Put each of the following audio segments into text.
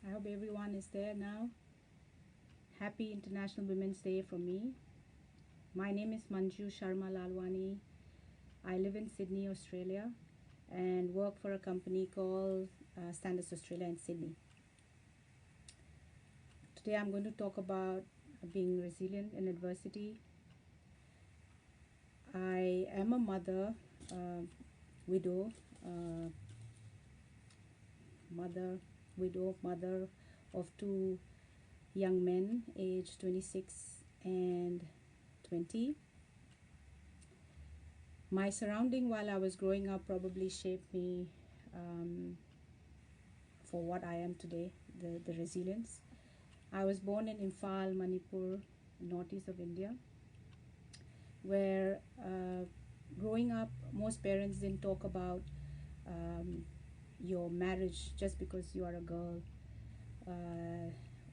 I hope everyone is there now. Happy International Women's Day from me. My name is Manjoo Sharma Lalwani. I live in Sydney, Australia, and work for a company called Standards Australia in Sydney. Today I'm going to talk about being resilient in adversity. I am a mother, widow, uh, mother of two young men aged 26 and 20. My surrounding while I was growing up probably shaped me for what I am today, the resilience. I was born in Imphal, Manipur, northeast of India, where growing up, most parents didn't talk about um, your marriage just because you are a girl.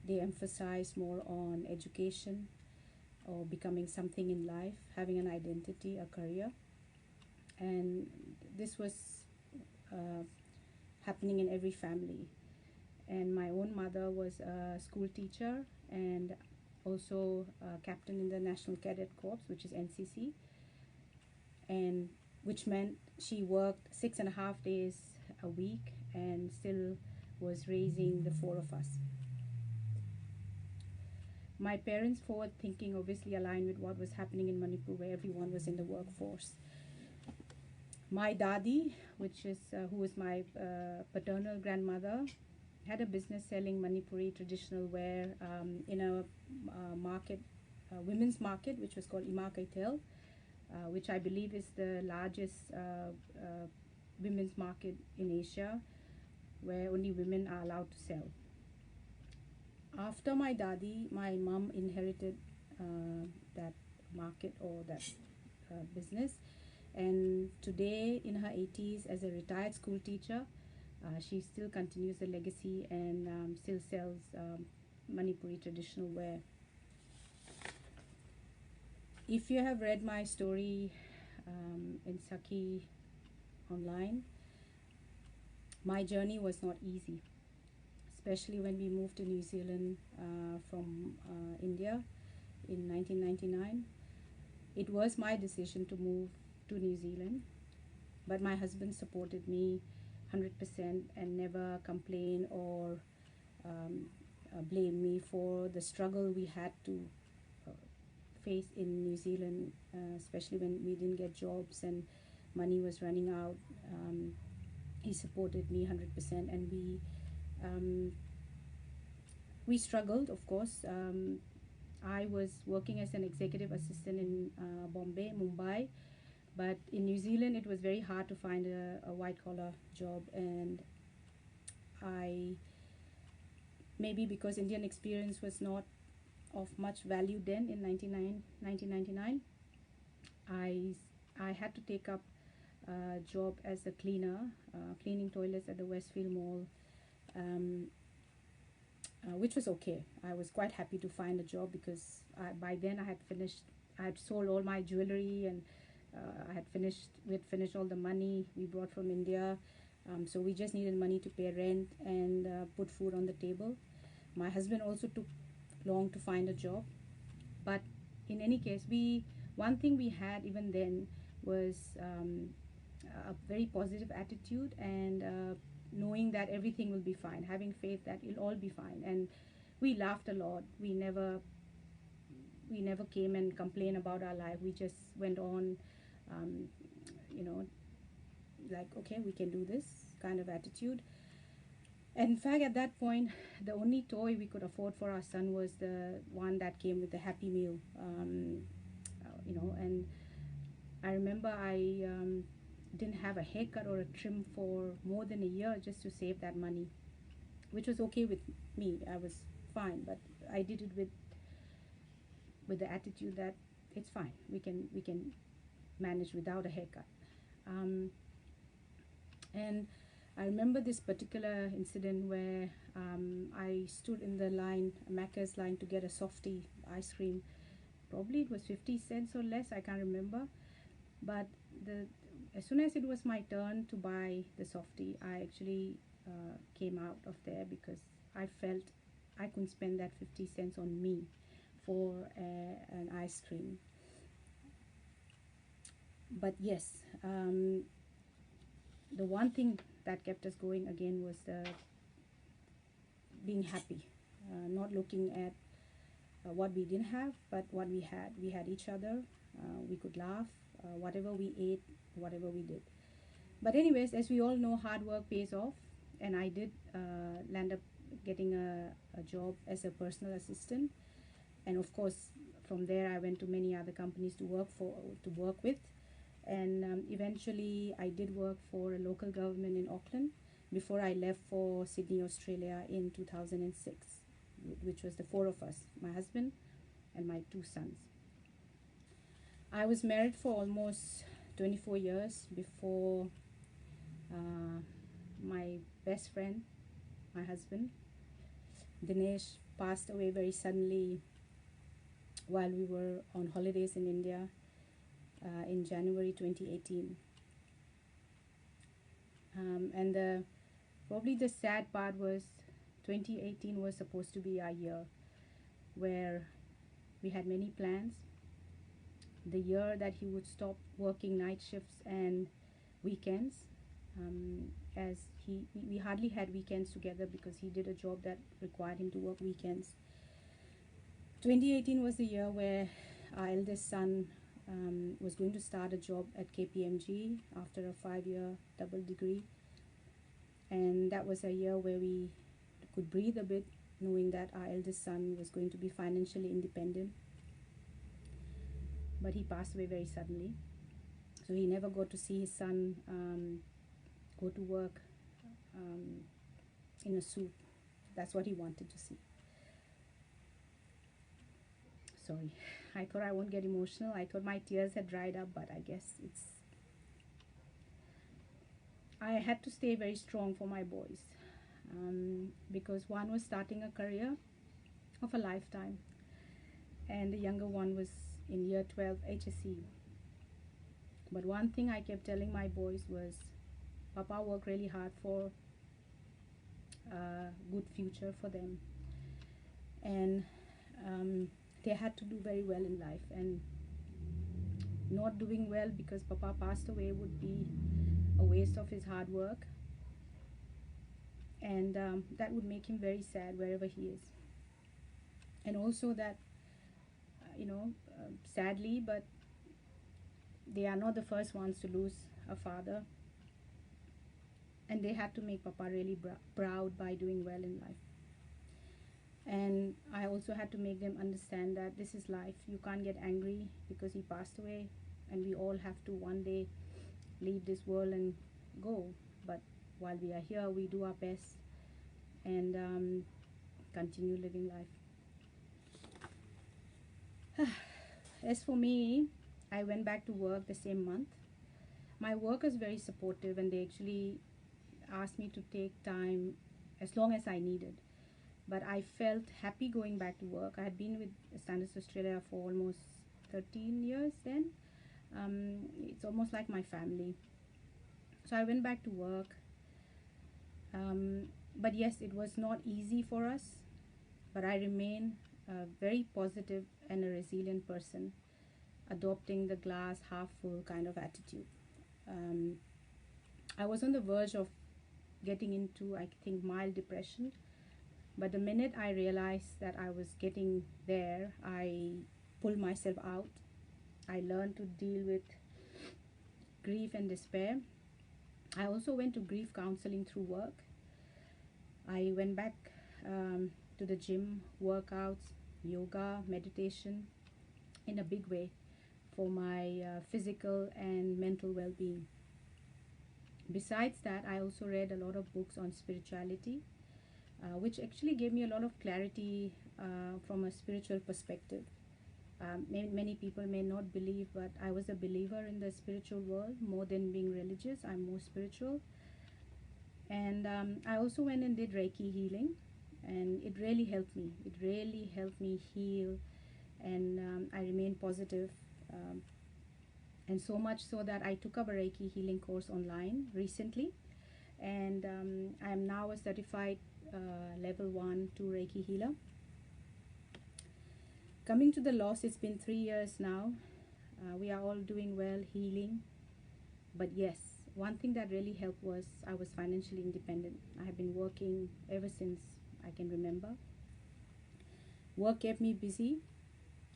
They emphasize more on education or becoming something in life, having an identity, a career. And this was uh, happening in every family. And my own mother was a school teacher and also a captain in the National Cadet Corps, which is NCC, and which meant she worked 6.5 days a week and still was raising the four of us. My parents' forward thinking obviously aligned with what was happening in Manipur, where everyone was in the workforce. My dadi, who was my paternal grandmother, had a business selling Manipuri traditional wear in a market, women's market, which was called Ima Kaitel, which I believe is the largest women's market in Asia, where only women are allowed to sell. After my dadi, my mom inherited that market or that business, and today in her 80s as a retired school teacher, she still continues the legacy and still sells Manipuri traditional wear. If you have read my story in Saki online, my journey was not easy, especially when we moved to New Zealand from India in 1999. It was my decision to move to New Zealand, but my husband supported me 100% and never complained or blame me for the struggle we had to face in New Zealand, especially when we didn't get jobs and money was running out. He supported me 100%, and we struggled, of course. I was working as an executive assistant in Bombay, Mumbai, but in New Zealand it was very hard to find a white collar job, and maybe because Indian experience was not of much value then in 1999, I had to take up a job as a cleaner, cleaning toilets at the Westfield Mall, which was okay. I was quite happy to find a job because by then I had sold all my jewelry, and we had finished all the money we brought from India. So we just needed money to pay rent and put food on the table. My husband also took long to find a job, but in any case, one thing we had even then was a very positive attitude and knowing that everything will be fine, having faith that it'll all be fine. And we laughed a lot. We never came and complained about our life. We just went on, um, you know, like, okay, we can do this kind of attitude. And in fact, at that point, the only toy we could afford for our son was the one that came with the Happy Meal, and I remember I didn't have a haircut or a trim for more than a year just to save that money, which was okay with me. I was fine, but I did it with the attitude that it's fine. We can manage without a haircut. And I remember this particular incident where I stood in the line, Macca's line, to get a softie ice cream. Probably it was 50 cents or less, I can't remember. But as soon as it was my turn to buy the softie, I actually came out of there because I felt I couldn't spend that 50 cents on me for an ice cream. But yes, the one thing that kept us going again was being happy, not looking at what we didn't have, but what we had. We had each other. We could laugh, whatever we ate, whatever we did. But anyways, as we all know, hard work pays off, and I did land up getting a job as a personal assistant. And of course, from there I went to many other companies to work with, and eventually I did work for a local government in Auckland before I left for Sydney, Australia in 2006, which was the four of us, my husband and my two sons. I was married for almost 24 years before uh, my best friend, my husband, Dinesh, passed away very suddenly while we were on holidays in India in January 2018. And probably the sad part was 2018 was supposed to be our year where we had many plans. The year that he would stop working night shifts and weekends, as we hardly had weekends together because he did a job that required him to work weekends. 2018 was the year where our eldest son was going to start a job at KPMG after a 5-year double degree, and that was a year where we could breathe a bit, knowing that our eldest son was going to be financially independent. But he passed away very suddenly, so he never got to see his son go to work um, in a suit. That's what he wanted to see. Sorry, I thought I won't get emotional. I thought my tears had dried up, but I guess I had to stay very strong for my boys, because one was starting a career of a lifetime, and the younger one was in year 12 HSE. But one thing I kept telling my boys was, Papa worked really hard for a good future for them, and they had to do very well in life, and not doing well because Papa passed away would be a waste of his hard work, and that would make him very sad wherever he is. And also that, sadly, but they are not the first ones to lose a father, and they had to make Papa really proud by doing well in life. And I also had to make them understand that this is life. You can't get angry because he passed away, and we all have to one day leave this world and go. But while we are here, we do our best and continue living life. As for me, I went back to work the same month. My work is very supportive, and they actually asked me to take time as long as I needed. But I felt happy going back to work. I had been with Standards Australia for almost 13 years then. It's almost like my family. So I went back to work. But yes, it was not easy for us. But I remain a very positive and a resilient person, adopting the glass half full kind of attitude. I was on the verge of getting into, I think, mild depression. But the minute I realized that I was getting there, I pulled myself out. I learned to deal with grief and despair. I also went to grief counseling through work. I went back to the gym, workouts, yoga, meditation in a big way for my physical and mental well-being. Besides that, I also read a lot of books on spirituality, which actually gave me a lot of clarity from a spiritual perspective. Many people may not believe, but I was a believer in the spiritual world more than being religious. I'm more spiritual. And I also went and did Reiki healing, and it really helped me. It really helped me heal, and I remain positive. And so much so that I took up a Reiki healing course online recently, and I am now a certified level 1 2 Reiki healer. Coming to the loss, it's been 3 years now. We are all doing well, healing. But yes, one thing that really helped was I was financially independent. I have been working ever since I can remember. Work kept me busy.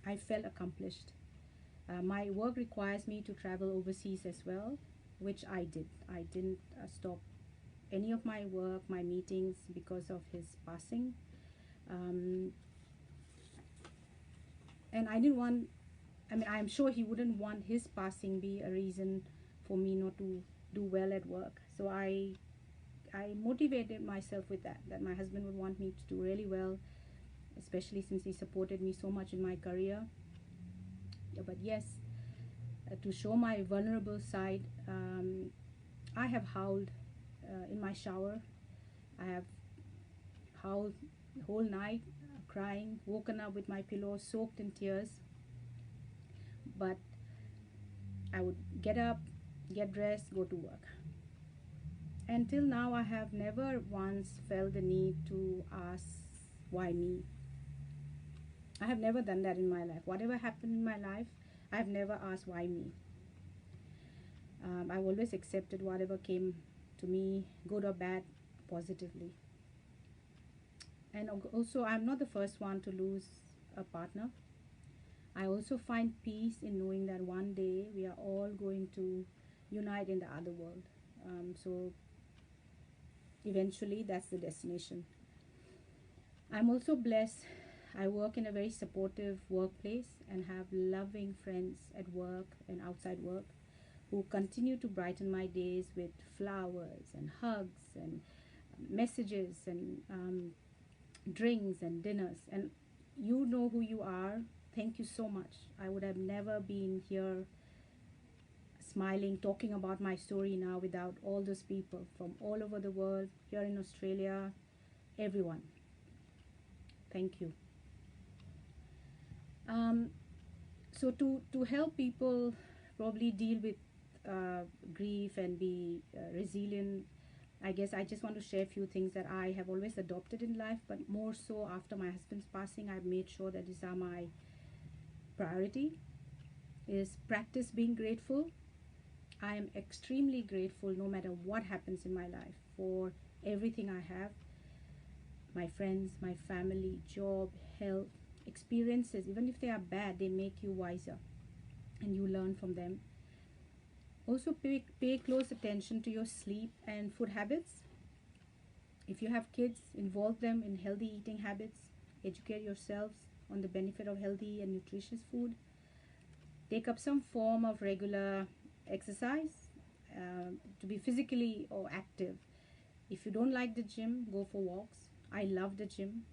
I felt accomplished. My work requires me to travel overseas as well, which I did. I didn't stop any of my work, my meetings, because of his passing. And I didn't want, I'm sure he wouldn't want his passing be a reason for me not to do well at work. So I motivated myself with that my husband would want me to do really well, especially since he supported me so much in my career. But yes, to show my vulnerable side, I have howled in my shower. I have howled the whole night, crying, woken up with my pillow soaked in tears. But I would get up, get dressed, go to work. Until now, I have never once felt the need to ask, why me? I have never done that in my life. Whatever happened in my life, I have never asked, why me? I've always accepted whatever came to me, good or bad, positively. And also, I'm not the first one to lose a partner. I also find peace in knowing that one day we are all going to unite in the other world. So eventually, that's the destination. I'm also blessed. I work in a very supportive workplace and have loving friends at work and outside work who continue to brighten my days with flowers and hugs and messages and drinks and dinners. And you know who you are. Thank you so much. I would have never been here smiling, talking about my story now without all those people from all over the world, here in Australia, everyone. Thank you. So to help people probably deal with grief and be resilient, I guess I just want to share a few things that I have always adopted in life, but more so after my husband's passing, I've made sure that these are my priority. Is practice being grateful. I am extremely grateful no matter what happens in my life for everything I have. My friends, my family, job, health, experiences, even if they are bad, they make you wiser and you learn from them. Also pay close attention to your sleep and food habits. If you have kids, involve them in healthy eating habits. Educate yourselves on the benefit of healthy and nutritious food. Take up some form of regular exercise to be physically or active. If you don't like the gym, go for walks. I love the gym.